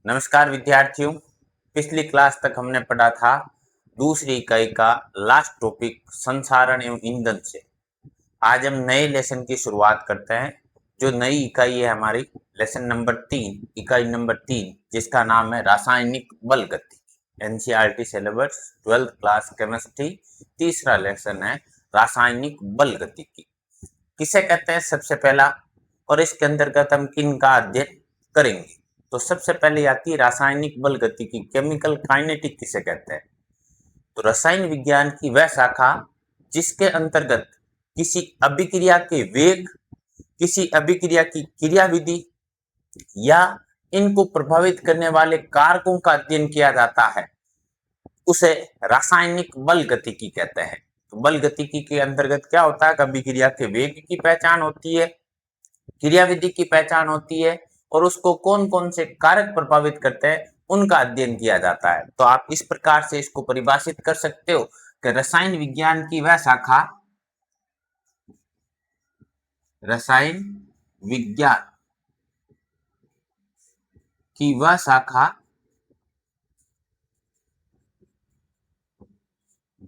नमस्कार विद्यार्थियों। पिछली क्लास तक हमने पढ़ा था दूसरी इकाई का लास्ट टॉपिक संसारण एवं ईंधन से। आज हम नए लेसन की शुरुआत करते हैं। जो नई इकाई है हमारी लेसन नंबर 3, इकाई नंबर 3, जिसका नाम है रासायनिक बल गति। NCERT syllabus 12th class chemistry, तीसरा लेसन है रासायनिक बल गति की। किसे कहते हैं सबसे पहला, और इसके अंतर्गत हम किन का अध्ययन करेंगे। तो सबसे पहले आती है रासायनिक बल गति की, केमिकल काइनेटिक किसे कहते हैं। तो रसायन विज्ञान की वह शाखा जिसके अंतर्गत किसी अभिक्रिया के वेग, किसी अभिक्रिया की क्रियाविधि या इनको प्रभावित करने वाले कारकों का अध्ययन किया जाता है, उसे रासायनिक बल गतिकी कहते हैं। तो बल गतिकी के अंतर्गत क्या होता है, अभिक्रिया के वेग की पहचान होती है, क्रियाविधि की पहचान होती है, और उसको कौन कौन से कारक प्रभावित करते हैं उनका अध्ययन किया जाता है। तो आप इस प्रकार से इसको परिभाषित कर सकते हो कि रसायन विज्ञान की वह शाखा, रसायन विज्ञान की वह शाखा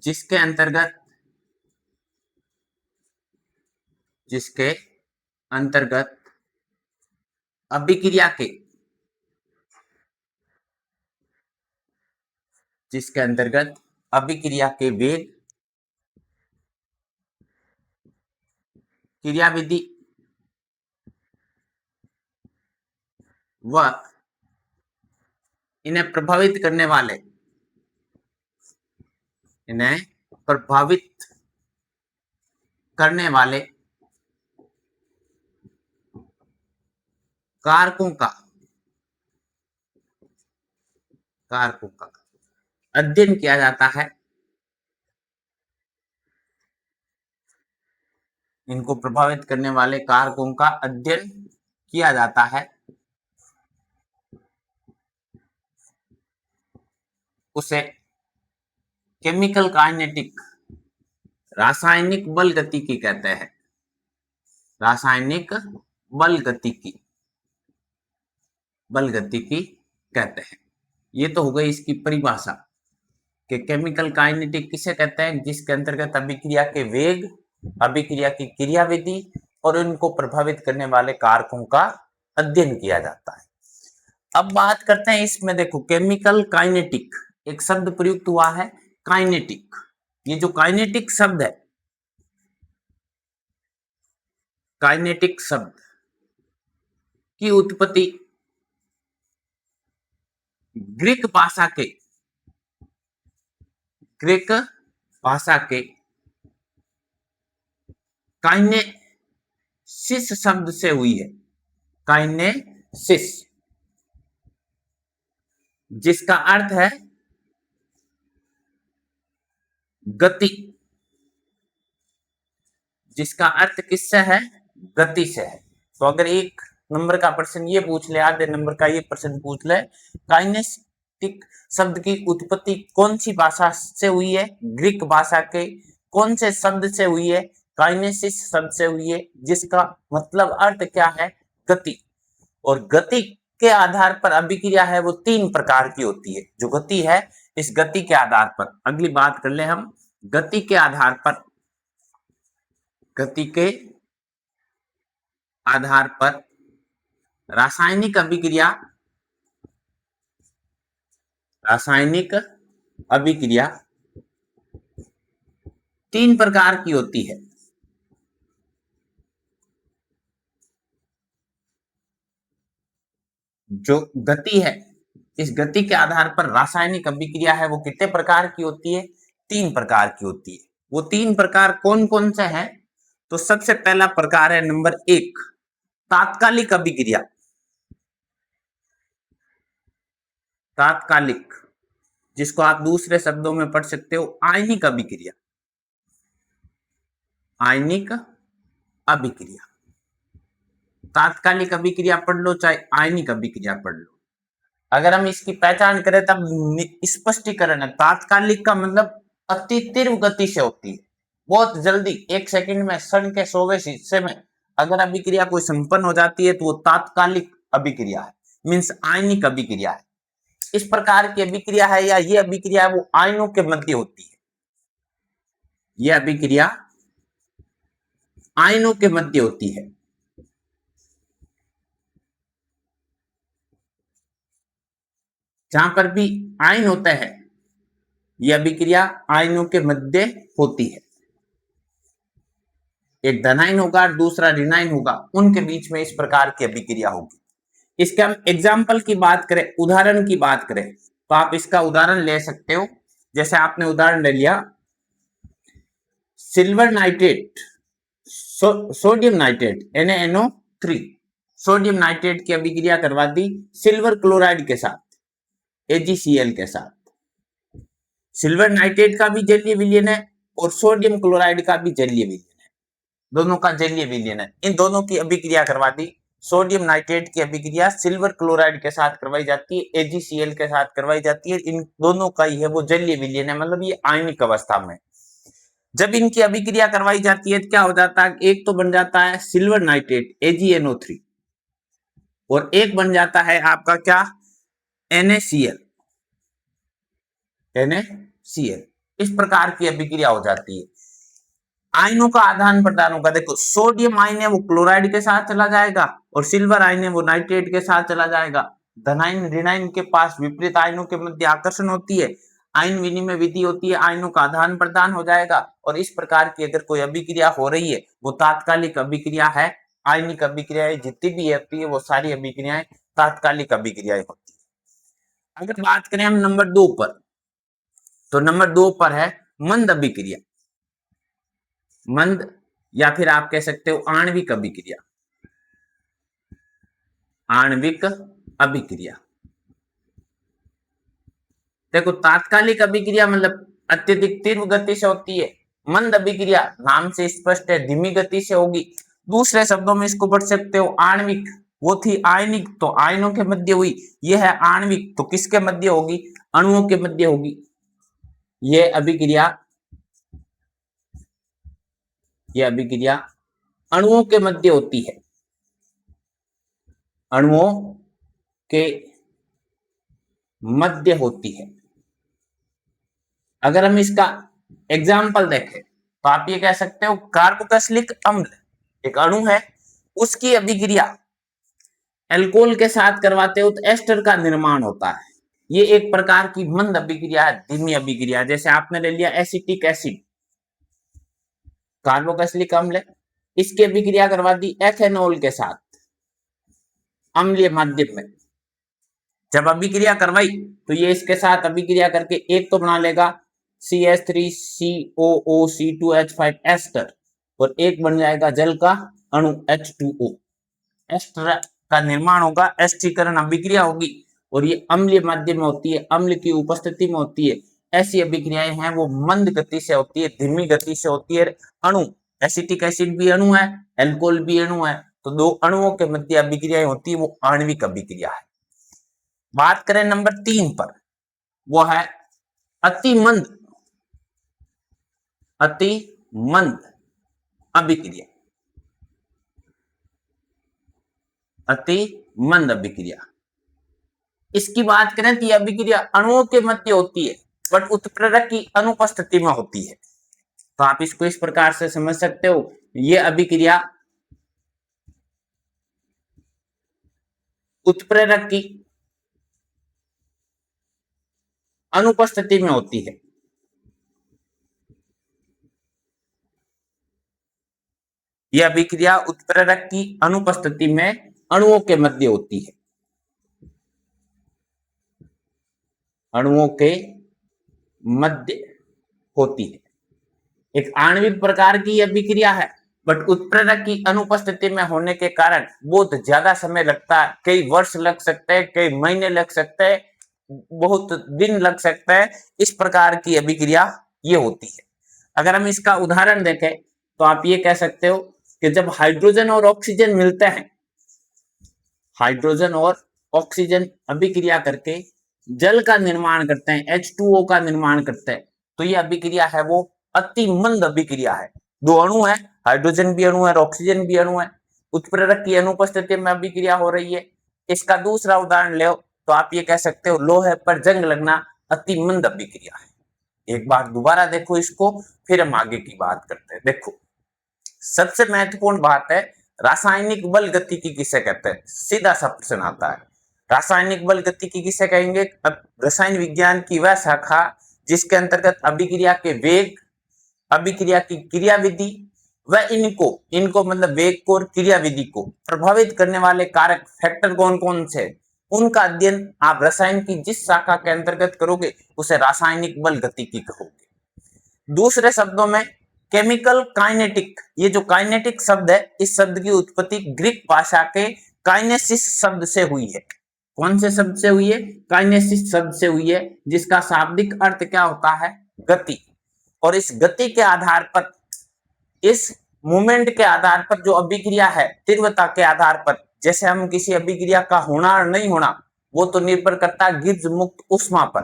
जिसके अंतर्गत अभिक्रिया के वेग, क्रियाविधि व इन्हें प्रभावित करने वाले कारकों का अध्ययन किया जाता है। इनको प्रभावित करने वाले कारकों का अध्ययन किया जाता है, उसे केमिकल काइनेटिक, रासायनिक बल गतिकी कहते हैं। रासायनिक बल गतिकी कहते हैं। ये तो हो गई इसकी परिभाषा कि केमिकल काइनेटिक किसे कहते हैं, जिसके अंतर्गत अभिक्रिया के वेग, अभिक्रिया की क्रियाविधि और इनको प्रभावित करने वाले कारकों का अध्ययन किया जाता है। अब बात करते हैं इसमें, देखो केमिकल काइनेटिक एक शब्द प्रयुक्त हुआ है, काइनेटिक। ये जो काइनेटिक शब्द है, काइनेटिक शब्द की उत्पत्ति ग्रीक भाषा के काइनेसिस शब्द से हुई है। काइनेसिस, जिसका अर्थ है गति, जिसका अर्थ किससे है, गति से है। तो अगर एक नंबर का प्रश्न ये पूछ ले, आधे नंबर का ये प्रश्न पूछ ले, काइनेटिक शब्द की उत्पत्ति कौन सी भाषा से हुई है, ग्रीक भाषा के कौन से शब्द से हुई है, काइनेसिस शब्द से हुई है, जिसका मतलब अर्थ क्या है, गति। और गति के आधार पर अभिक्रिया है वो 3 प्रकार की होती है। जो गति है, इस गति के आधार पर अगली बात कर ले हम, गति के आधार पर रासायनिक अभिक्रिया 3 प्रकार की होती है। जो गति है, इस गति के आधार पर रासायनिक अभिक्रिया है वो कितने प्रकार की होती है, 3 प्रकार की होती है। वो 3 प्रकार कौन कौन से हैं, तो सबसे पहला प्रकार है नंबर 1, तात्कालिक अभिक्रिया। तात्कालिक, जिसको आप दूसरे शब्दों में पढ़ सकते हो आयनिक अभिक्रिया। आयनिक अभिक्रिया, तात्कालिक अभिक्रिया पढ़ लो चाहे आयनिक अभिक्रिया पढ़ लो। अगर हम इसकी पहचान करें तब स्पष्टीकरण है, तात्कालिक का मतलब अति तीव्र गति से होती है, बहुत जल्दी, 1 सेकंड में, क्षण के 100वें हिस्से में अगर अभिक्रिया कोई संपन्न हो जाती है तो वो तात्कालिक अभिक्रिया है, मीन्स आयनिक अभिक्रिया है। इस प्रकार की अभिक्रिया है या ये अभिक्रिया है वो आयनों के मध्य होती है। यह अभिक्रिया आयनों के मध्य होती है। जहां पर भी आयन होता है यह अभिक्रिया आयनों के मध्य होती है। एक धनायन होगा दूसरा ऋणायन होगा, उनके बीच में इस प्रकार की अभिक्रिया होगी। इसके हम एग्जाम्पल की बात करें, उदाहरण की बात करें, तो आप इसका उदाहरण ले सकते हो। जैसे आपने उदाहरण ले लिया silver nitrate, sodium nitrate NaNO3, sodium nitrate की अभिक्रिया करवा दी सिल्वर क्लोराइड के साथ, AgCl के साथ। सिल्वर नाइट्रेट का भी जलीय विलयन है और सोडियम क्लोराइड का भी जलीय विलयन है, दोनों का जलीय विलयन है। इन दोनों की अभिक्रिया करवा दी। सोडियम नाइट्रेट की अभिक्रिया सिल्वर क्लोराइड के साथ करवाई जाती है, AgCl के साथ करवाई जाती है। इन दोनों का ही है वो जलीय विलयन है, मतलब ये आयनिक अवस्था में। जब इनकी अभिक्रिया करवाई जाती है तो क्या हो जाता है, एक तो बन जाता है सिल्वर नाइट्रेट AgNO3 और एक बन जाता है आपका क्या NaCl। इस प्रकार की अभिक्रिया हो जाती है। आयनों का आदान प्रदान होगा। देखो सोडियम आयन है वो क्लोराइड के साथ चला जाएगा और सिल्वर आयन है वो नाइट्रेट के साथ चला जाएगा। धनायन ऋणायन के पास विपरीत आयनों के मध्य आकर्षण होती है, आयन विनिमय विधि होती है, आयनों का आदान प्रदान हो जाएगा। और इस प्रकार की अगर कोई अभिक्रिया हो रही है वो तात्कालिक अभिक्रिया है। आयनिक अभिक्रियाएं जितनी भी होती है वो सारी अभिक्रियाएं तात्कालिक अभिक्रियाएं होती है। अगर बात करें हम नंबर 2 पर, तो नंबर 2 पर है मंद अभिक्रिया। मंद या फिर आप कह सकते हो आणविक अभिक्रिया। आणविक अभिक्रिया देखो तात्कालिक अभिक्रिया मतलब अत्यधिक तीव्र गति से होती है। मंद अभिक्रिया नाम से स्पष्ट है धीमी गति से होगी। दूसरे शब्दों में इसको पढ़ सकते हो आणविक, वो थी आयनिक तो आयनों के मध्य हुई, यह है आणविक तो किसके मध्य होगी, अणुओं के मध्य होगी। यह अभिक्रिया अणुओं के मध्य होती है, अणुओं के मध्य होती है। अगर हम इसका एग्जाम्पल देखें तो आप ये कह सकते हो कार्बोक्सिलिक अम्ल एक अणु है, उसकी अभिक्रिया अल्कोहल के साथ करवाते हो तो एस्टर का निर्माण होता है। ये एक प्रकार की मंद अभिक्रिया है, धीमी अभिक्रिया। जैसे आपने ले लिया एसिटिक एसिड, कार्बोक्सिलिक अम्ल, इसकी अभिक्रिया करवा दी एथेनॉल के साथ अम्लीय माध्यम में। जब अभिक्रिया करवाई तो ये इसके साथ अभिक्रिया करके एक तो बना लेगा CH3COOC2H5 एस्टर और एक बन जाएगा जल का अणु H2O। एस्टर का निर्माण होगा, एस्टीकरण अभिक्रिया होगी और ये अम्लीय माध्यम में होती है, अम्ल की उपस्थिति में होती है। ऐसी अभिक्रियाएं हैं वो मंद गति से होती है, धीमी गति से होती है। अणु एसिटिक एसिड भी अणु है, अल्कोहल भी अणु है, तो दो अणुओं के मध्य अभिक्रियाएं होती है वो आणविक अभिक्रिया है। बात करें नंबर 3 पर, वो है अति मंद अभिक्रिया। अति मंद अभिक्रिया, इसकी बात करें तो यह अभिक्रिया अणुओं के मध्य होती है बट उत्प्रेरक की अनुपस्थिति में होती है। तो आप इसको इस प्रकार से समझ सकते हो, यह अभिक्रिया उत्प्रेरक की अनुपस्थिति में होती है। यह अभिक्रिया उत्प्रेरक की अनुपस्थिति में अणुओं के मध्य होती है, अणुओं के मध्य होती है। एक आणविक प्रकार की अभिक्रिया है बट उत्प्रेरक की अनुपस्थिति में होने के कारण बहुत ज्यादा समय लगता है, कई वर्ष लग सकते हैं, कई महीने लग सकते हैं, बहुत दिन लग सकता है। इस प्रकार की अभिक्रिया ये होती है। अगर हम इसका उदाहरण देखें तो आप ये कह सकते हो कि जब हाइड्रोजन और ऑक्सीजन मिलते हैं, हाइड्रोजन और ऑक्सीजन अभिक्रिया करके जल का निर्माण करते हैं, H2O का निर्माण करते हैं, तो ये अभिक्रिया है वो अति मंद अभिक्रिया है। दो अणु है, हाइड्रोजन भी अणु है और ऑक्सीजन भी अणु है, उत्प्रेरक की अनुपस्थिति में अभिक्रिया हो रही है। इसका दूसरा उदाहरण ले तो आप ये कह सकते हो लोहे पर जंग लगना अति मंद अभिक्रिया है। एक बार दोबारा देखो इसको, फिर हम आगे की बात करते हैं। देखो सबसे महत्वपूर्ण बात है, रासायनिक बल गतिकी किसे कहते हैं। सीधा सा प्रश्न आता है, रासायनिक बल गतिकी किसे कहेंगे। अब रसायन विज्ञान की वह शाखा जिसके अंतर्गत अभिक्रिया के वेग, अभिक्रिया की क्रियाविधि व इनको इनको मतलब वेग को और क्रियाविधि को प्रभावित करने वाले कारक फैक्टर कौन कौन से, उनका अध्ययन आप रसायन की जिस शाखा के अंतर्गत करोगे उसे रासायनिक बल गतिकी कहोगे। दूसरे शब्दों में केमिकल काइनेटिक, ये जो काइनेटिक शब्द है, इस शब्द की उत्पत्ति ग्रीक भाषा के काइनेसिस शब्द से हुई है। कौन से शब्द से हुई है? काइनेसिस शब्द से हुई है, जिसका शाब्दिक अर्थ क्या होता है? गति। और इस गति के आधार पर, इस मूवमेंट के आधार पर जो अभिक्रिया है, तीव्रता के आधार पर, जैसे हम किसी अभिक्रिया का होना और नहीं होना वो तो निर्भर करता है गिब्स मुक्त ऊष्मा पर।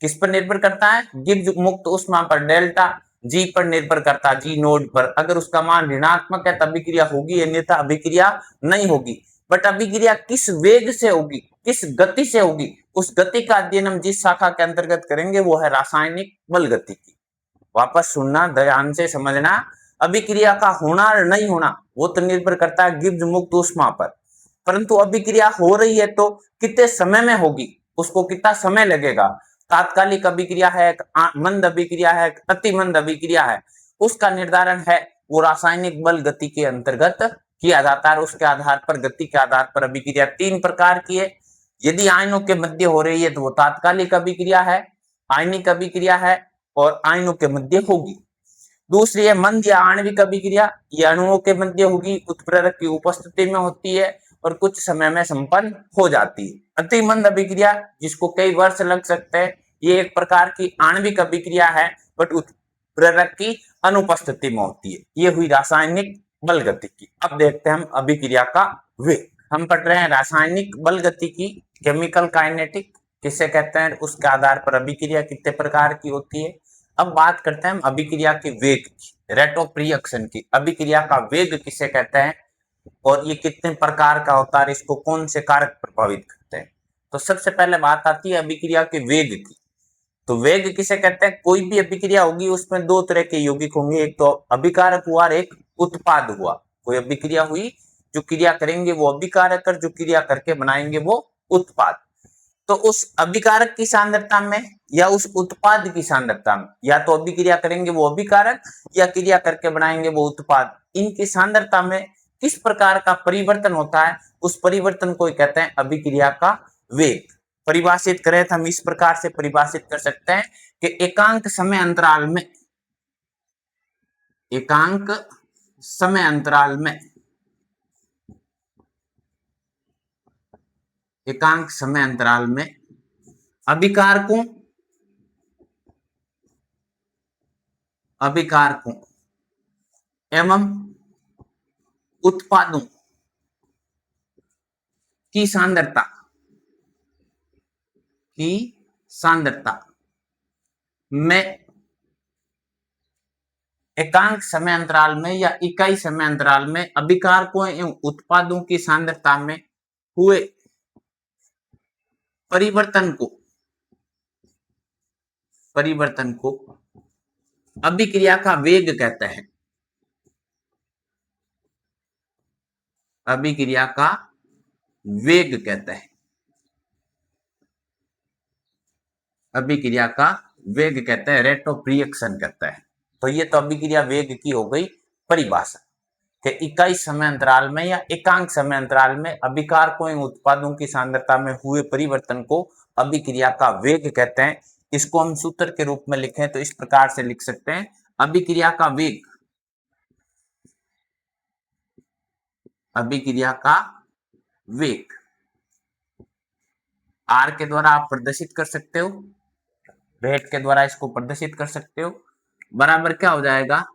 किस पर निर्भर करता है? गिब्स मुक्त ऊष्मा पर। डेल्टा जी पर निर्भर करता है, जी नोड पर। अगर उसका मान ऋणात्मक है तो अभिक्रिया होगी, अन्यथा अभिक्रिया नहीं होगी। बट अभिक्रिया किस वेग से होगी, किस गति से होगी, उस गति का अध्ययन हम जिस शाखा के अंतर्गत करेंगे वो है रासायनिक बल गतिकी। वापस सुनना, ध्यान से समझना, अभिक्रिया का होना और नहीं होना वो तो निर्भर करता है गिब्स मुक्त ऊष्मा पर, परंतु अभिक्रिया हो रही है तो कितने समय में होगी, उसको कितना समय लगेगा, तात्कालिक अभिक्रिया है, मंद अभिक्रिया है, अति मंद अभिक्रिया है, उसका निर्धारण है वो रासायनिक बल गति के अंतर्गत किया जाता है। उसके आधार पर, गति के आधार पर अभिक्रिया तीन प्रकार की है। यदि आयनों के मध्य हो रही है तो वो तात्कालिक अभिक्रिया है, आयनिक अभिक्रिया है और आयनों के मध्य होगी। दूसरी है मंद या आणविक अभिक्रिया, ये अणुओं के मध्य होगी, उत्प्रेरक की उपस्थिति में होती है और कुछ समय में संपन्न हो जाती है। अति मंद अभिक्रिया जिसको कई वर्ष लग सकते हैं, ये एक प्रकार की आणविक अभिक्रिया है बट उत्प्रेरक की अनुपस्थिति में होती है। ये हुई रासायनिक बल गतिकी। अब देखते हैं हम अभिक्रिया का वेग। हम पढ़ रहे हैं रासायनिक बल गतिकी, केमिकल काइनेटिक किसे कहते हैं, उसके आधार पर अभिक्रिया कितने प्रकार की होती है। अब बात करते हैं हम अभिक्रिया के वेग की, रेट ऑफ रिएक्शन की। अभिक्रिया का वेग किसे कहते हैं और ये कितने प्रकार का होता है, इसको कौन से कारक प्रभावित करते हैं। तो सबसे पहले बात आती है अभिक्रिया के वेग की। तो वेग किसे कहते हैं? कोई भी अभिक्रिया होगी उसमें दो तरह के यौगिक होंगे, एक तो अभिकारक हुआ और एक उत्पाद हुआ। कोई अभिक्रिया हुई, जो क्रिया करेंगे वो अभिकारक और जो क्रिया करके बनाएंगे वो उत्पाद। तो उस अभिकारक की सांद्रता में या उस उत्पाद की सांद्रता में, या तो अभिक्रिया करेंगे वो अभिकारक या क्रिया करके बनाएंगे वो उत्पाद, इनकी सांद्रता में किस प्रकार का परिवर्तन होता है, उस परिवर्तन को कहते हैं अभिक्रिया का वेग। परिभाषित करें तो हम इस प्रकार से परिभाषित कर सकते हैं कि एकांक समय अंतराल में, एकांक समय अंतराल में, एकांक समय अंतराल में अभिकारकों एवं उत्पादों की सांद्रता में एकांक समय अंतराल में या इकाई समय अंतराल में अभिकारकों एवं उत्पादों की सांद्रता में हुए परिवर्तन को अभिक्रिया का वेग कहते हैं। अभिक्रिया का वेग कहते हैं, अभिक्रिया का वेग कहते हैं, रेट ऑफ रिएक्शन कहते हैं। तो ये तो अभिक्रिया वेग की हो गई परिभाषा कि इकाई समय अंतराल में या एकांक समय अंतराल में अभिकारकों एवं उत्पादों की सांद्रता में हुए परिवर्तन को अभिक्रिया का वेग कहते हैं। इसको हम सूत्र के रूप में लिखें तो इस प्रकार से लिख सकते हैं, अभिक्रिया का वेग, अभिक्रिया का वेग आर के द्वारा आप प्रदर्शित कर सकते हो, रेट के द्वारा इसको प्रदर्शित कर सकते हो, बराबर क्या हो जाएगा,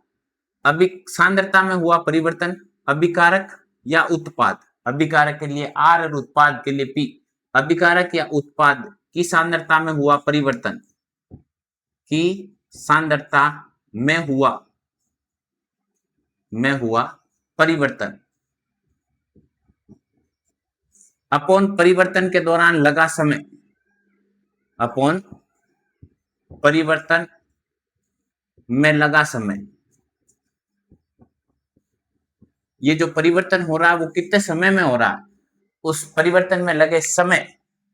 अभी सांद्रता में हुआ परिवर्तन, अभिकारक या उत्पाद, अभिकारक के लिए आर और उत्पाद के लिए पी, अभिकारक या उत्पाद की सांद्रता में हुआ परिवर्तन, की सांद्रता में हुआ परिवर्तन अपॉन परिवर्तन के दौरान लगा समय, अपॉन परिवर्तन में लगा समय। ये जो परिवर्तन हो रहा है वो कितने समय में हो रहा है, उस परिवर्तन में लगे समय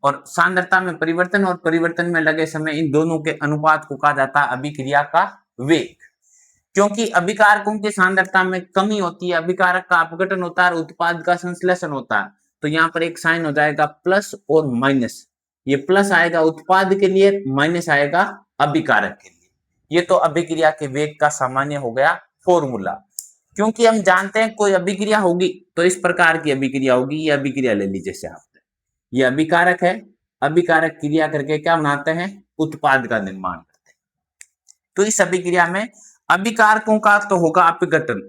और सांद्रता में परिवर्तन और परिवर्तन में लगे समय, इन दोनों के अनुपात को कहा जाता है अभिक्रिया का वेग। क्योंकि अभिकारकों की सांद्रता में कमी होती है, अभिकारक का अपघटन होता है और उत्पाद का संश्लेषण होता है, तो यहाँ पर एक साइन हो जाएगा प्लस और माइनस। ये प्लस आएगा उत्पाद के लिए, माइनस आएगा अभिकारक के लिए। ये तो अभिक्रिया के वेग का सामान्य हो गया फॉर्मूला। क्योंकि हम जानते हैं कोई अभिक्रिया होगी तो इस प्रकार की अभिक्रिया होगी। ये अभिक्रिया ले लीजिए जैसे आपने, ये अभिकारक है, अभिकारक क्रिया करके क्या बनाते हैं, उत्पाद का निर्माण करते हैं। तो इस अभिक्रिया में अभिकारकों का तो होगा अपघटन,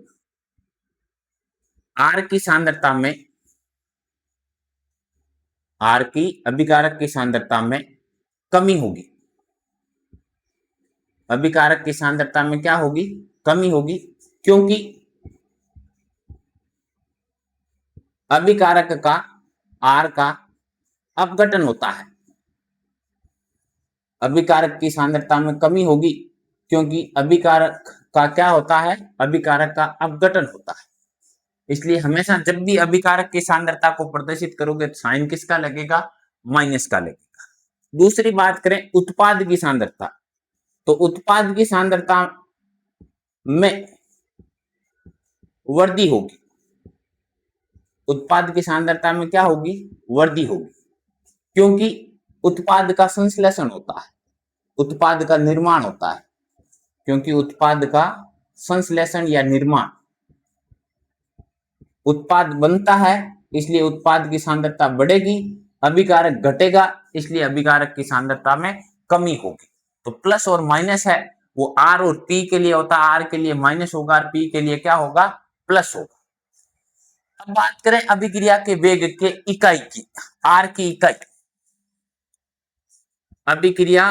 आर की सांद्रता में, आर की अभिकारक की सांद्रता में कमी होगी, अभिकारक की सांद्रता में क्या होगी, कमी होगी, क्योंकि अभिकारक का आर का अपघटन होता है। अभिकारक की सांद्रता में कमी होगी क्योंकि अभिकारक का क्या होता है, अभिकारक का अपघटन होता है। इसलिए हमेशा जब भी अभिकारक की सांद्रता को प्रदर्शित करोगे तो साइन किसका लगेगा, माइनस का लगेगा। दूसरी बात करें उत्पाद की सांद्रता, तो उत्पाद की सांद्रता में वृद्धि होगी, उत्पाद की सांद्रता में क्या होगी, वृद्धि होगी, क्योंकि उत्पाद का संश्लेषण होता है, उत्पाद का निर्माण होता है, क्योंकि उत्पाद का संश्लेषण या निर्माण, उत्पाद बनता है इसलिए उत्पाद की सांद्रता बढ़ेगी, अभिकारक घटेगा इसलिए अभिकारक की सांद्रता में कमी होगी। तो प्लस और माइनस है वो आर और पी के लिए होता है, आर के लिए माइनस होगा और पी के लिए क्या होगा, प्लस होगा। अब बात करें अभिक्रिया के वेग के इकाई की, आर की इकाई, अभिक्रिया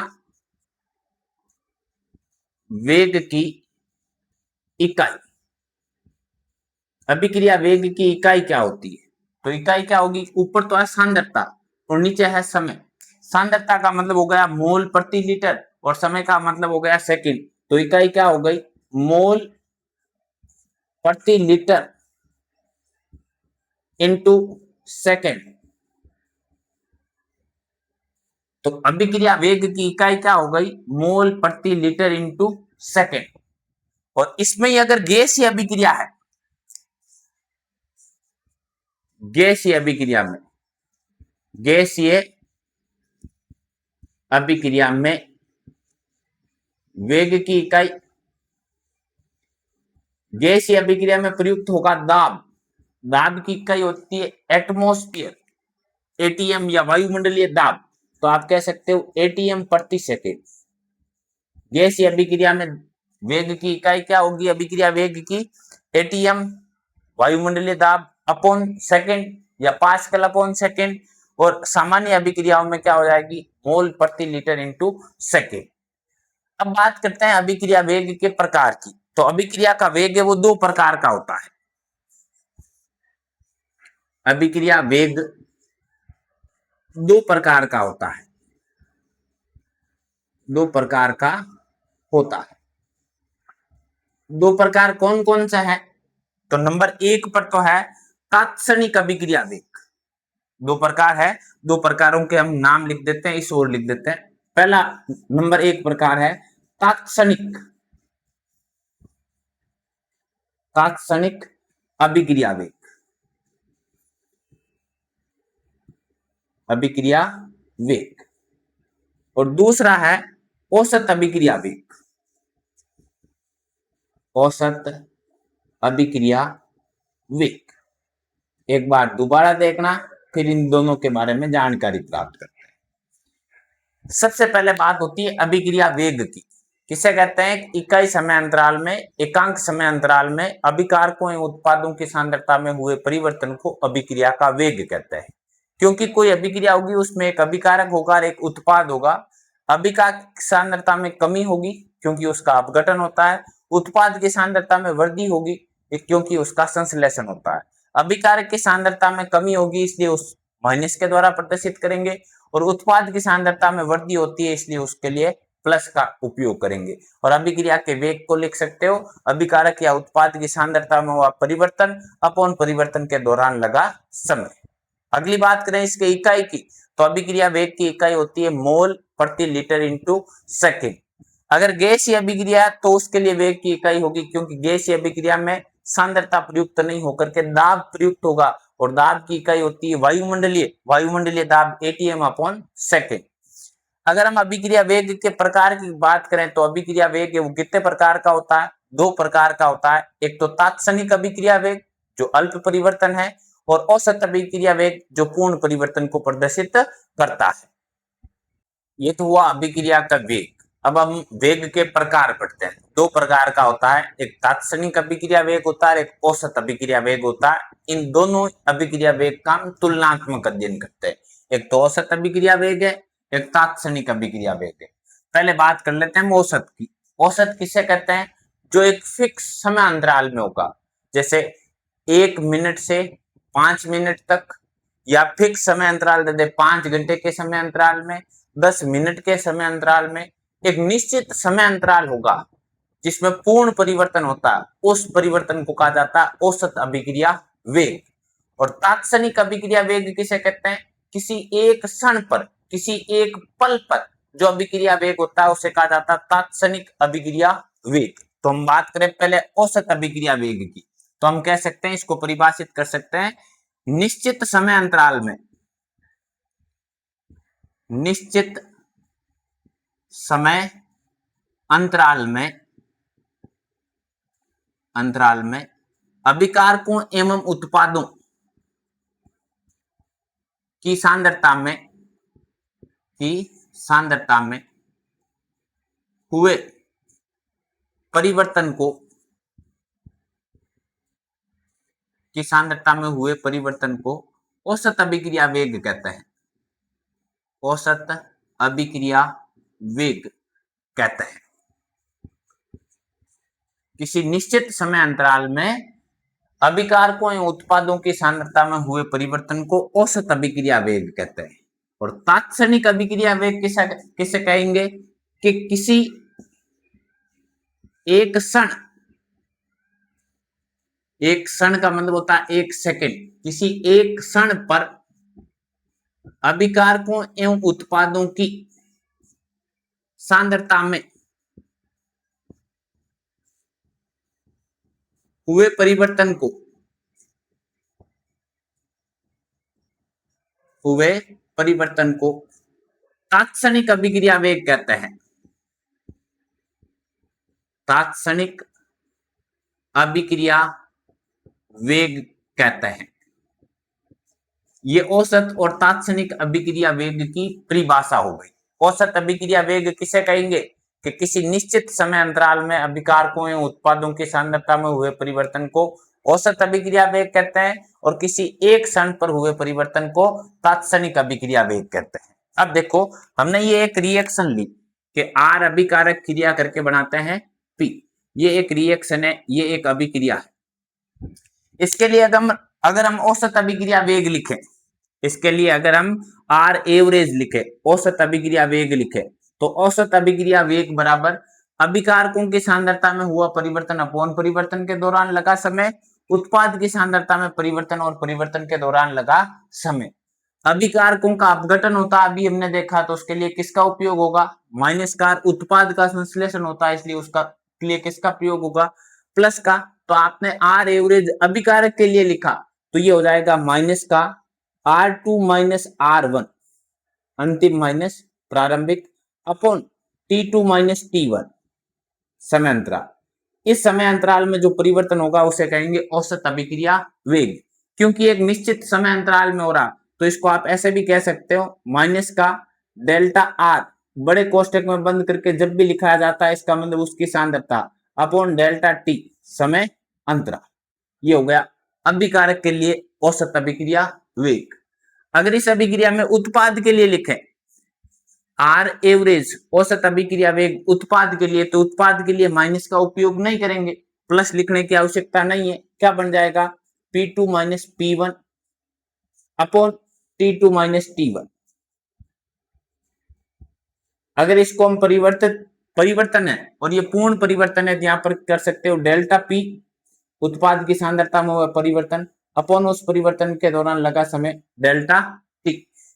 वेग की इकाई, अभिक्रिया वेग की इकाई क्या होती है, तो इकाई क्या होगी, ऊपर तो है सांद्रता और नीचे है समय। सांद्रता का मतलब हो गया मोल प्रति लीटर और समय का मतलब हो गया सेकंड, तो इकाई क्या हो गई, मोल प्रति लीटर इनटू सेकंड। तो अभिक्रिया वेग की इकाई क्या हो गई, मोल प्रति लीटर इनटू सेकंड। और इसमें ही अगर गैसीय अभिक्रिया है, गैसीय अभिक्रिया में, गैसीय अभिक्रिया में वेग की इकाई, गैसीय अभिक्रिया में प्रयुक्त होगा दाब, दाब की इकाई होती है एटमॉस्फेयर, एटीएम या वायुमंडलीय दाब, तो आप कह सकते हो एटीएम प्रति सेकेंड। गैसीय अभिक्रिया में वेग की इकाई क्या होगी, अभिक्रिया वेग की, एटीएम वायुमंडलीय दाब अपॉन सेकेंड या पास्कल अपॉन सेकेंड, और सामान्य अभिक्रियाओं में क्या हो जाएगी, मोल प्रति लीटर इंटू सेकेंड। अब बात करते हैं अभिक्रिया वेग के प्रकार की, तो अभिक्रिया का वेग है वो दो प्रकार का होता है, अभिक्रिया वेग दो प्रकार का होता है, दो प्रकार का होता है। दो प्रकार कौन कौन सा है, तो नंबर एक पर तो है तात्क्षणिक अभिक्रिया वेग, दो प्रकार है, दो प्रकारों के हम नाम लिख देते हैं, इस ओर लिख देते हैं। पहला नंबर एक प्रकार है तात्क्षणिक, तात्क्षणिक अभिक्रिया वेग, अभिक्रिया वेग। और दूसरा है औसत अभिक्रिया वेग, औसत अभिक्रिया वेग। एक बार दोबारा देखना, फिर इन दोनों के बारे में जानकारी प्राप्त करते हैं। सबसे पहले बात होती है अभिक्रिया वेग की, किसे कहते हैं, इकाई समय अंतराल में, एकांक समय अंतराल में अभिकारकों एवं उत्पादों की सांद्रता में हुए परिवर्तन को अभिक्रिया का वेग कहते हैं। क्योंकि कोई अभिक्रिया होगी उसमें एक अभिकारक होगा और एक उत्पाद होगा, अभिकारक सांद्रता में कमी होगी क्योंकि उसका अपघटन होता है, उत्पाद की सांद्रता में वृद्धि होगी क्योंकि उसका संश्लेषण होता है। अभिकारक की सांद्रता में कमी होगी इसलिए उस माइनस के द्वारा प्रदर्शित करेंगे, और उत्पाद की सांद्रता में वृद्धि होती है इसलिए उसके लिए प्लस का उपयोग करेंगे। और अभिक्रिया के वेग को लिख सकते हो अभिकारक या उत्पाद की सांद्रता में हुआ परिवर्तन अपॉन परिवर्तन के दौरान लगा समय। अगली बात करें इसके इकाई की, तो अभिक्रिया वेग की इकाई होती है मोल प्रति लीटर इंटू सेकेंड। अगर गैसीय अभिक्रिया तो उसके लिए वेग की इकाई होगी, क्योंकि गैसीय अभिक्रिया में सांद्रता प्रयुक्त नहीं होकर के दाब प्रयुक्त होगा, और दाब की इकाई होती है वायुमंडलीय दाब एटीएम अपॉन सेकेंड। अगर हम अभिक्रिया वेग के प्रकार की बात करें तो अभिक्रिया वेग वो कितने प्रकार का होता है? दो प्रकार का होता है। एक तो तात्क्षणिक अभिक्रिया वेग जो अल्प परिवर्तन है, और औसत अभिक्रिया वेग जो पूर्ण परिवर्तन को प्रदर्शित करता है। ये तो हुआ अभिक्रिया का वेग। अब हम वेग के प्रकार पढ़ते हैं। दो प्रकार का होता है, एक तात्क्षणिक अभिक्रिया वेग होता है, एक औसत अभिक्रिया वेग होता है। इन दोनों अभिक्रिया वेग का हम तुलनात्मक अध्ययन करते हैं। एक तो औसत अभिक्रिया वेग है, एक तात्क्षणिक अभिक्रिया वेग है। पहले बात कर लेते हैं औसत की। औसत किसे कहते हैं? जो एक फिक्स समय अंतराल में होगा, जैसे 1 मिनट से 5 मिनट तक, या फिक्स समय अंतराल दे दे 5 घंटे के समय अंतराल में, 10 मिनट के समय अंतराल में, एक निश्चित समय अंतराल होगा जिसमें पूर्ण परिवर्तन होता है, उस परिवर्तन को कहा जाता है औसत अभिक्रिया वेग। और तात्क्षणिक अभिक्रिया वेग किसे कहते हैं? किसी एक क्षण पर, किसी एक पल पर जो अभिक्रिया वेग होता है उसे कहा जाता है तात्क्षणिक अभिक्रिया वेग। तो हम बात करें पहले औसत अभिक्रिया वेग की, तो हम कह सकते हैं, इसको परिभाषित कर सकते हैं, निश्चित समय अंतराल में, निश्चित समय अंतराल में अभिकारकों एवं उत्पादों की सांद्रता में हुए परिवर्तन को औसत अभिक्रिया वेग कहते हैं। औसत अभिक्रिया वेग कहते हैं। किसी निश्चित समय अंतराल में अभिकारकों एवं उत्पादों की सांद्रता में हुए परिवर्तन को औसत अभिक्रिया वेग कहते हैं। और तात्क्षणिक अभिक्रिया वेग किसे कहेंगे? कि किसी एक क्षण का मतलब होता है 1 सेकेंड, किसी एक क्षण पर अभिकारकों एवं उत्पादों की सांद्रता में हुए परिवर्तन को तात्क्षणिक अभिक्रिया वेग कहते हैं। तात्क्षणिक अभिक्रिया वेग कहते हैं। ये औसत और तात्क्षणिक अभिक्रिया वेग की परिभाषा हो गई। औसत अभिक्रिया वेग किसे कहेंगे? कि किसी निश्चित समय अंतराल में अभिकारकों एवं उत्पादों की सांद्रता में हुए परिवर्तन को औसत अभिक्रिया वेग कहते हैं, और किसी एक क्षण पर हुए परिवर्तन को तात्क्षणिक अभिक्रिया वेग कहते हैं। अब देखो, हमने ये एक रिएक्शन ली कि आर अभिकारक क्रिया करके बनाते हैं पी। ये एक रिएक्शन है, ये एक अभिक्रिया है। इसके लिए अगर हम औसत अभिक्रिया वेग लिखें, इसके लिए अगर हम आर एवरेज लिखे, औसत अभिक्रिया वेग लिखे, तो औसत अभिक्रिया वेग बराबर अभिकारकों की सांद्रता में हुआ परिवर्तन अपॉन परिवर्तन के दौरान लगा समय, उत्पाद की सांद्रता में परिवर्तन और परिवर्तन के दौरान लगा समय। अभिकारकों का अपघटन होता है, अभी हमने देखा, तो उसके लिए किसका उपयोग होगा? माइनस का। उत्पाद का संश्लेषण होता है, इसलिए उसका लिए किसका प्रयोग होगा? प्लस का। तो आपने आर एवरेज अभिकारक के लिए लिखा, तो ये हो जाएगा माइनस का R2 माइनस R1 अंतिम माइनस प्रारंभिक अपॉन T2 माइनस T1 समय अंतराल। इस समय अंतराल में जो परिवर्तन होगा उसे कहेंगे औसत अभिक्रिया वेग। क्योंकि एक निश्चित समय अंतराल में हो रहा, तो इसको आप ऐसे भी कह सकते हो, माइनस का डेल्टा आर बड़े कोष्टक में बंद करके जब भी लिखा जाता है, इसका मतलब उसकी सांद्रता अपॉन डेल्टा टी समय अंतराल। ये हो गया अभिकारक के लिए औसत अभिक्रिया वेग। अगर इस अभिक्रिया में उत्पाद के लिए लिखें आर एवरेज औसत अभिक्रिया वेग उत्पाद के लिए, तो उत्पाद के लिए माइनस का उपयोग नहीं करेंगे, प्लस लिखने की आवश्यकता नहीं है। क्या बन जाएगा? P2 minus P1 upon T2 minus T1। अगर इसको हम परिवर्तन है और ये पूर्ण परिवर्तन है, तो यहाँ पर कर सकते हो डेल्टा P उत्पाद की सांद्रता में हुआ परिवर्तन अपॉन उस परिवर्तन के दौरान लगा समय डेल्टा T।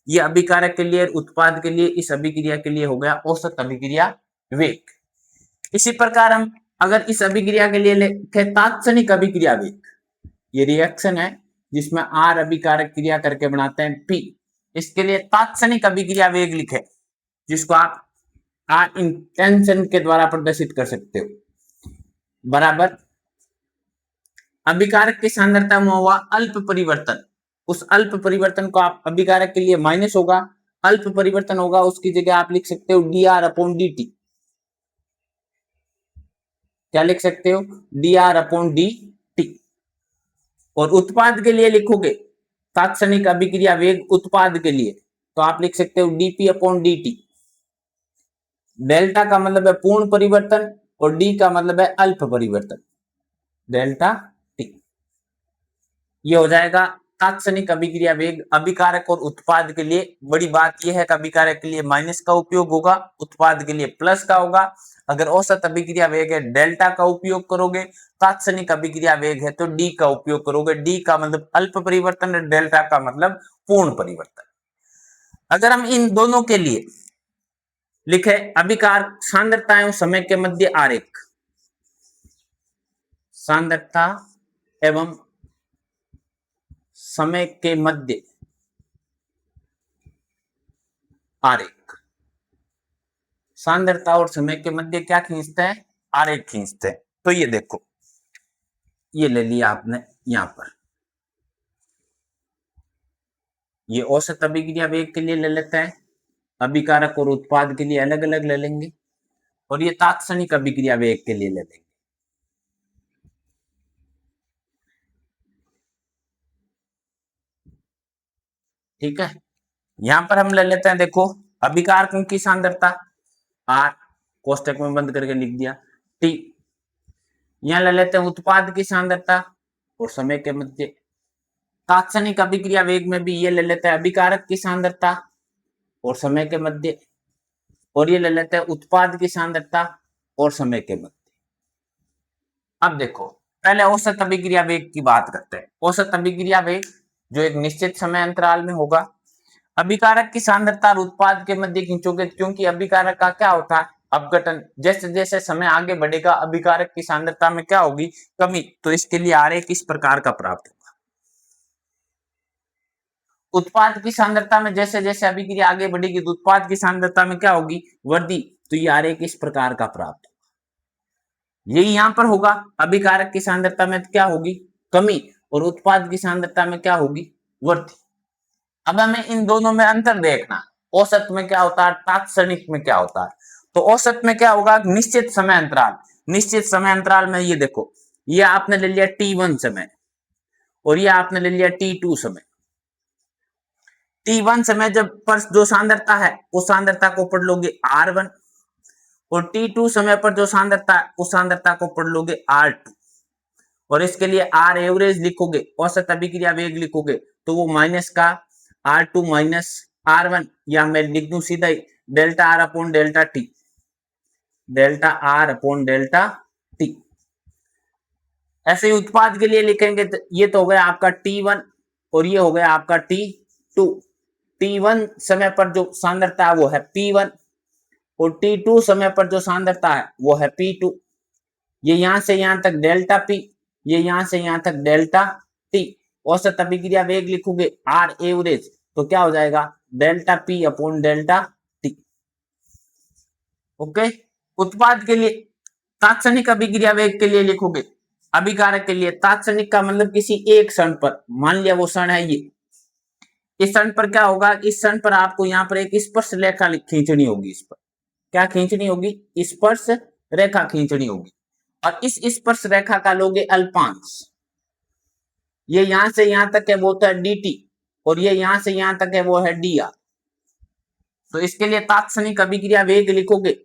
ये अभिकारक के लिए, उत्पाद के लिए, इस अभिक्रिया के लिए हो गया औसत अभिक्रिया वेग। इसी प्रकार हम अगर इस अभिक्रिया के लिए लिखे तात्क्षणिक अभिक्रिया वेग, ये रिएक्शन है जिसमें R अभिकारक क्रिया करके बनाते हैं P, इसके लिए तात्क्षणिक अभिक्रिया वेग लिखे, जिसको आप R इंटेंशन के द्वारा प्रदर्शित कर सकते हो, बराबर अभिकारक की सांद्रता में हुआ अल्प परिवर्तन, उस अल्प परिवर्तन को आप अभिकारक के लिए माइनस होगा, अल्प परिवर्तन होगा, उसकी जगह आप लिख सकते हो dr अपॉन dt। क्या लिख सकते हो? dr upon dt। और उत्पाद के लिए लिखोगे तात्क्षणिक अभिक्रिया वेग उत्पाद के लिए, तो आप लिख सकते हो dp अपॉन dt। डेल्टा का मतलब है पूर्ण परिवर्तन और d का मतलब है अल्प परिवर्तन, डेल्टा t। ये हो जाएगा तात्क्षणिक अभिक्रिया वेग अभिकारक और उत्पाद के लिए। बड़ी बात यह है कि अभिकारक के लिए माइनस का उपयोग होगा, उत्पाद के लिए प्लस का होगा। अगर औसत अभिक्रिया वेग है डेल्टा का उपयोग करोगे, तात्क्षणिक अभिक्रिया वेग है तो डी का उपयोग करोगे। डी का मतलब अल्प परिवर्तन और डेल्टा का मतलब पूर्ण परिवर्तन। अगर हम इन दोनों के लिए लिखे अभिकार सांद्रता एवं समय के मध्य आरेख, सांद्रता एवं समय के मध्य आरेख, सांद्रता और समय के मध्य क्या खींचते हैं? आरेख खींचते हैं। तो ये देखो, ये ले लिया आपने, यहां पर ये औसत अभिक्रिया वेग के लिए ले लेते हैं, अभिकारक और उत्पाद के लिए अलग अलग ले लेंगे, और ये तात्क्षणिक अभिक्रिया वेग के लिए ले लेंगे। ठीक है, यहां पर हम ले लेते हैं, देखो अभिकारकों की सांद्रता R, कोष्टक में बंद करके लिख दिया T। यहां ले लेते हैं उत्पाद की सांद्रता और समय के मध्य। तात्क्षणिक अभिक्रिया वेग में भी ये ले लेते हैं अभिकारक की सांद्रता और समय के मध्य, और ये ले लेते हैं उत्पाद की सांद्रता और समय के मध्य। अब देखो, पहले औसत अभिक्रिया वेग की बात करते हैं। औसत अभिक्रिया वेग जो एक निश्चित समय अंतराल में होगा, अभिकारक की सांद्रता और उत्पाद के मध्य खींचोगे, क्योंकि अभिकारक का क्या होता है? अपघटन। जैसे जैसे समय आगे बढ़ेगा अभिकारक की सांद्रता में क्या होगी? कमी। तो इसके लिए आरेख इस प्रकार का प्राप्त होगा। उत्पाद की सांद्रता में जैसे जैसे अभिक्रिया आगे बढ़ेगी तो उत्पाद की सांद्रता में क्या होगी? वृद्धि। तो ये आरेख इस प्रकार का प्राप्त होगा। यही यहां पर होगा, अभिकारक की सांद्रता में क्या होगी? कमी, और उत्पाद की सांद्रता में क्या होगी? वृद्धि। अब हमें इन दोनों में अंतर देखना, औसत में क्या होता है, तात्क्षणिक में क्या होता है। तो औसत में क्या होगा? निश्चित समय अंतराल। निश्चित समय अंतराल में ये देखो, ये आपने ले लिया T1 समय और ये आपने ले लिया T2 समय। T1 समय जब पर जो सांद्रता है उस सांद्रता को पढ़ लोगे R1, और T2 समय पर जो सांद्रता है उस सांद्रता को पढ़ लोगे R2, और इसके लिए R एवरेज लिखोगे, औसत अभिक्रिया वेग लिखोगे, तो वो माइनस का R2 माइनस R1, या मैं लिख दूं सीधा ही delta R upon delta T, delta R upon delta T। ऐसे ही उत्पाद के लिए लिखेंगे तो ये तो हो गया आपका T1 और ये हो गया आपका T2। T1 समय पर जो सांद्रता है वो है P1, और T2 समय पर जो सांद्रता है वो है P2। ये यहां से यहां तक डेल्टा P, ये यहां से यहां तक डेल्टा T। औसत अभिक्रिया वेग लिखोगे R एवरेज, तो क्या हो जाएगा? Delta P upon delta T। Okay. उत्पाद के लिए तात्क्षणिक अभिक्रिया वेग के लिए लिखोगे, अभिकारक के लिए तात्क्षणिक का मतलब किसी एक क्षण पर, मान लिया वो क्षण है ये, इस क्षण पर क्या होगा? इस क्षण पर आपको यहाँ पर एक स्पर्श रेखा खींचनी होगी। इस पर क्या खींचनी होगी? स्पर्श रेखा खींचनी होगी, और इस स्पर्श रेखा का लोगे अल्पांश। ये यहां से यहां तक है वो तो है dt, और ये यहां से यहां तक है वो है dr। तो इसके लिए तात्क्षणिक अभिक्रिया वेग लिखोगे,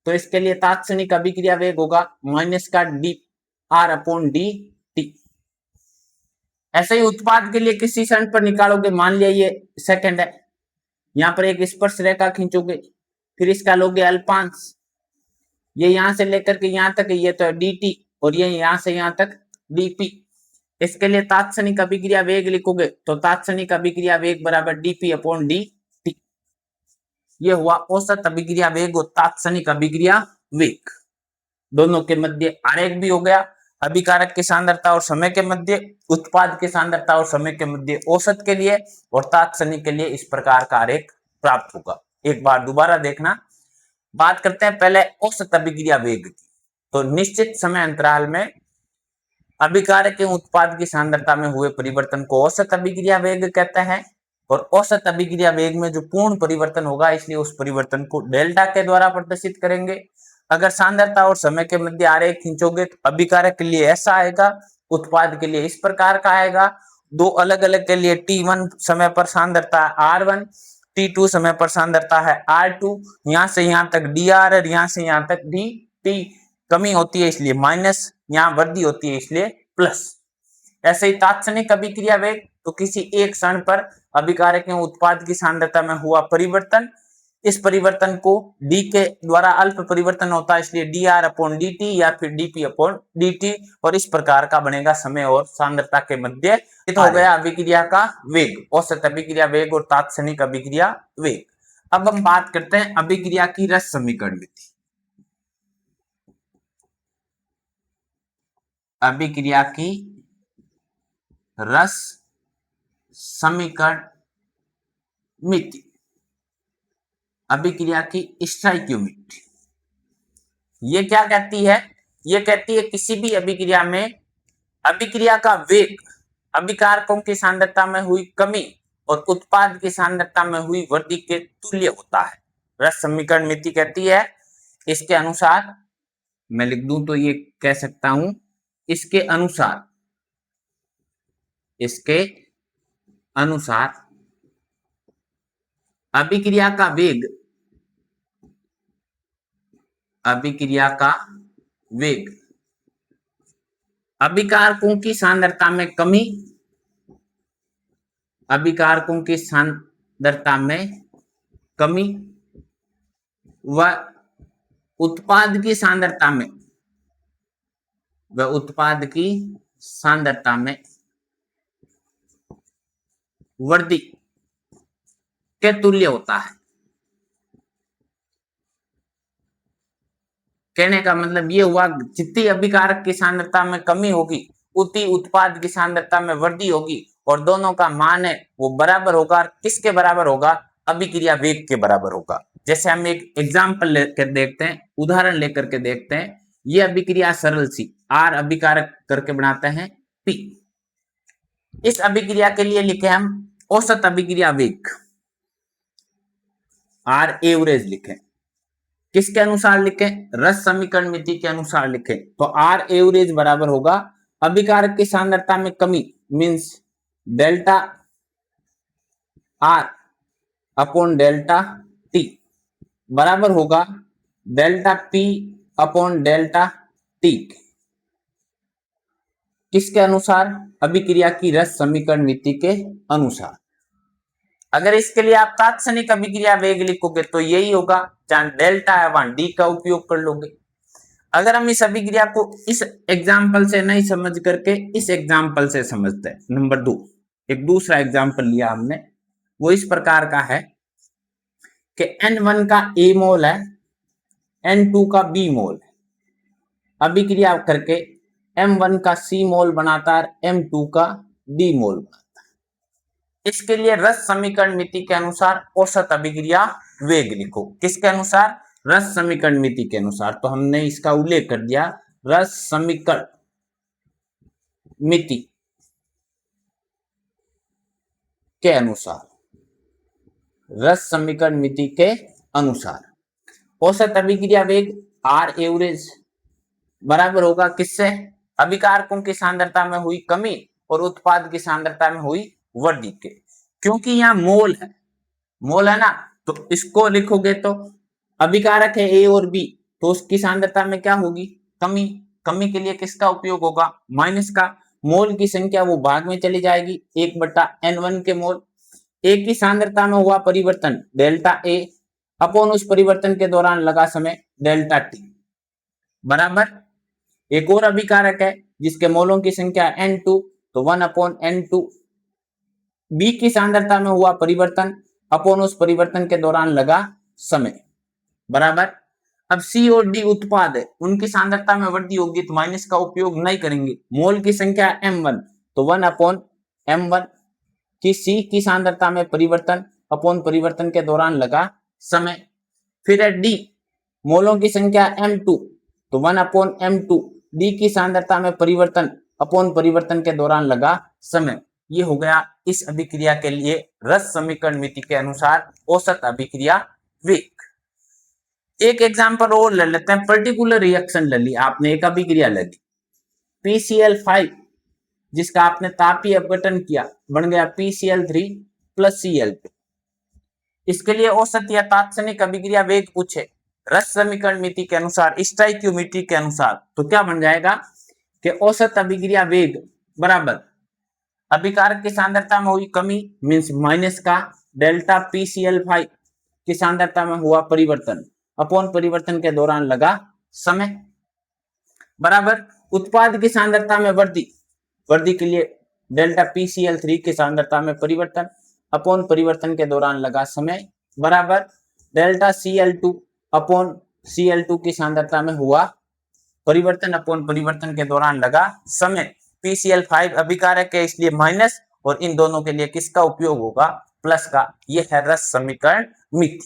तो इसके लिए तात्क्षणिक अभिक्रिया वेग होगा माइनस का D R upon D T. ऐसे ही उत्पाद के लिए किसी क्षण पर निकालोगे, मान लिया ये सेकंड है, यहाँ पर एक स्पर्श रेखा खींचोगे, फिर इसका लोगे अल्पांश, ये यहां से लेकर के यहां तक, ये तो है dt, और ये यहां से यहां तक dp। इसके लिए तात्क्षणिक अभिक्रिया वेग लिखोगे तो तात्क्षणिक अभिक्रिया वेग बराबर dp अपॉन dt। ये हुआ औसत अभिक्रिया वेग और तात्क्षणिक अभिक्रिया वेग, दोनों के मध्य आरेख भी हो गया। अभिकारक की सांद्रता और समय के मध्य, उत्पाद की सांद्रता और समय के मध्य औसत के लिए, और तात्क्षणिक के लिए इस प्रकार का आरेख प्राप्त होगा। एक बार दोबारा देखना। बात करते हैं पहले औसत अभिक्रिया वेग की। तो निश्चित समय अंतराल में अभिकारक के उत्पाद की सांद्रता में हुए परिवर्तन को औसत अभिक्रिया वेग कहते हैं, और औसत अभिक्रिया वेग में जो पूर्ण परिवर्तन होगा, इसलिए उस परिवर्तन को डेल्टा के द्वारा प्रदर्शित करेंगे। अगर सांद्रता और समय के मध्य आरेख खींचोगे तो अभिकारक के लिए ऐसा आएगा, उत्पाद के लिए इस प्रकार का आएगा। दो अलग अलग के लिए t1 समय पर सांद्रता r1, t2 समय पर सांद्रता है r2, यहां से यहां तक dr और यहां से यहां तक dt, कमी होती है इसलिए माइनस, यहाँ वृद्धि होती है इसलिए प्लस। ऐसे ही तात्क्षणिक अभिक्रिया वेग, तो किसी एक क्षण पर अभिकारक के उत्पाद की सांद्रता में हुआ परिवर्तन, इस परिवर्तन को d के द्वारा अल्प परिवर्तन होता है इसलिए dr अपॉन dt या फिर dp अपॉन dt, और इस प्रकार का बनेगा समय और सांद्रता के मध्य। तो हो गया अभिक्रिया का वेग, औसत अभिक्रिया वेग और तात्क्षणिक अभिक्रिया वेग। अब हम बात करते हैं अभिक्रिया की रस समीकरण विधि। अभिक्रिया की रस समीकरण मिति, अभिक्रिया की स्टोइकियोमेट्री। ये क्या कहती है? ये कहती है किसी भी अभिक्रिया में अभिक्रिया का वेग अभिकारकों की सांद्रता में हुई कमी और उत्पाद की सांद्रता में हुई वृद्धि के तुल्य होता है। रस समीकरण मिति कहती है, इसके अनुसार, मैं लिख दूं तो ये कह सकता हूं, इसके अनुसार अभिक्रिया का वेग अभिकारकों की सांद्रता में कमी, व उत्पाद की सांद्रता में वृद्धि के तुल्य होता है। कहने का मतलब ये हुआ, जितनी अभिकारक की सांद्रता में कमी होगी उतनी उत्पाद की सांद्रता में वृद्धि होगी, और दोनों का मान है वो बराबर होगा। किसके बराबर होगा? अभिक्रिया वेग के बराबर होगा। जैसे हम एक एग्जाम्पल लेकर देखते हैं, उदाहरण लेकर के देखते हैं। ये अभिक्रिया सरल सी, R अभिकारक करके बनाते हैं P। इस अभिक्रिया के लिए लिखे हम औसत अभिक्रिया वेग, R एवरेज लिखें। किसके अनुसार लिखें? रस समीकरण मिति के अनुसार लिखें। तो R एवरेज बराबर होगा अभिकारक की सांद्रता में कमी means delta R upon delta T बराबर होगा delta P upon delta T। किसके अनुसार? अभिक्रिया की रस समीकरण मिति के अनुसार। अगर इसके लिए आप तात्क्षणिक अभिक्रिया वेग लिखोगे तो यही होगा, जहां डेल्टा है वहां डी का उपयोग कर लोगे। अगर हम इस अभिक्रिया को इस एग्जाम्पल से नहीं समझ करके इस एग्जाम्पल से समझते हैं, नंबर 2, एक दूसरा एग्जाम्पल लिया हमने, वो इस प्रकार का है कि N1 का A मोल है, N2 का B मोल है, अभिक्रिया करके M1 का C मोल बनाता है, M2 का D मोल बनाता है। इसके लिए रस समीकरण मिति के अनुसार औसत अभिक्रिया वेग लिखो। किसके अनुसार? रस समीकरण मिति के अनुसार। तो हमने इसका उल्लेख कर दिया, रस समीकरण मिति के अनुसार, रस समीकरण मिति के अनुसार औसत अभिक्रिया वेग R एवरेज बराबर होगा किससे? अभिकारकों की सांद्रता में हुई कमी और उत्पाद की सांद्रता में हुई वृद्धि के। क्योंकि यहाँ मोल है ना, तो इसको लिखोगे तो अभिकारक है A और B, तो उसकी सांद्रता में क्या होगी? कमी। कमी के लिए किसका उपयोग होगा? माइनस का। मोल की संख्या वो भाग में चली जाएगी 1/n1 के मोल। ए की सांद्रता में हुआ परिवर्तन डेल्टा ए अपॉन उस परिवर्तन के दौरान लगा समय डेल्टा टी बराबर। एक और अभिकारक है जिसके मोलों की संख्या n2 तो 1/n2। बी की सांद्रता में हुआ परिवर्तन अपॉन उस परिवर्तन के दौरान लगा समय बराबर। अब सी और डी उत्पाद है, उनकी सांद्रता में वृद्धि होगी तो माइनस का उपयोग नहीं करेंगे। मोल की संख्या m1 तो 1/m1 की सी की सांद्रता में परिवर्तन अपॉन परिवर्तन के दौरान लगा समय। फिर है डी, मोलों की संख्या m2 तो 1/m2 डी की सांद्रता में परिवर्तन अपॉन परिवर्तन के दौरान लगा समय। ये हो गया इस अभिक्रिया के लिए रस समीकरण मिति के अनुसार औसत अभिक्रिया वेग। एक एग्जांपल और ले लेते हैं, पर्टिकुलर रिएक्शन ले ली आपने, एक अभिक्रिया ले ली PCl5 जिसका आपने तापीय अपघटन किया बन गया PCl3 प्लस Cl2। इसके लिए औसत या तात्क्षणिक अभिक्रिया वेग पूछे रस समीकरण मिति के अनुसार, स्टोइकियोमेट्री के अनुसार, तो क्या बन जाएगा कि औसत अभिक्रिया वेग बराबर अभिकारक की सांद्रता में हुई कमी मींस माइनस का डेल्टा PCl5 की सांद्रता में हुआ परिवर्तन अपॉन परिवर्तन के दौरान लगा समय बराबर उत्पाद की सांद्रता में वृद्धि के लिए डेल्टा PCl3 की सांद्रता में परिवर्तन अपॉन परिवर्तन के दौरान लगा समय बराबर डेल्टा Cl2 अपॉन Cl2 की सांद्रता में हुआ परिवर्तन अपॉन परिवर्तन के दौरान लगा समय। PCl5 अभिकारक है इसलिए माइनस और इन दोनों के लिए किसका उपयोग होगा प्लस का। यह है रस समीकरण मिति।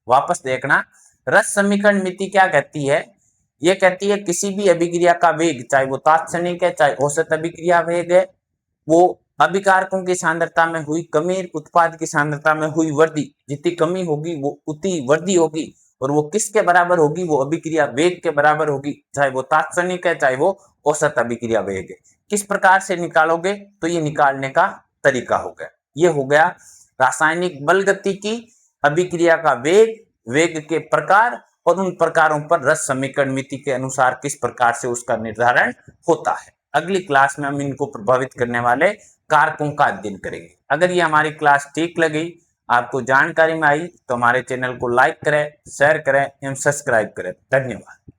वापस देखना, रस समीकरण मिति क्या कहती है, यह कहती है किसी भी अभिक्रिया का वेग चाहे वो तात्क्षणिक है चाहे औसत अभिक्रिया वेग है, वो अभिकारकों की सांद्रता में हुई कमी उत्पाद की सांद्रता में हुई वृद्धि, जितनी कमी होगी वो उतनी वृद्धि होगी और वो किसके बराबर होगी, वो अभिक्रिया वेग के बराबर होगी, चाहे वो तात्क्षणिक है चाहे वो औसत अभिक्रिया वेग है। किस प्रकार से निकालोगे तो ये निकालने का तरीका हो गया। ये हो गया रासायनिक बल गति की अभिक्रिया का वेग के प्रकार और उन प्रकारों पर रस समीकरण मिति के अनुसार किस प्रकार से उसका निर्धारण होता है। अगली क्लास में हम इनको प्रभावित करने वाले कारकों का अध्ययन करेंगे। अगर ये हमारी क्लास ठीक लगी, आपको जानकारी में आई तो हमारे चैनल को लाइक करें, शेयर करें एवं सब्सक्राइब करें। धन्यवाद।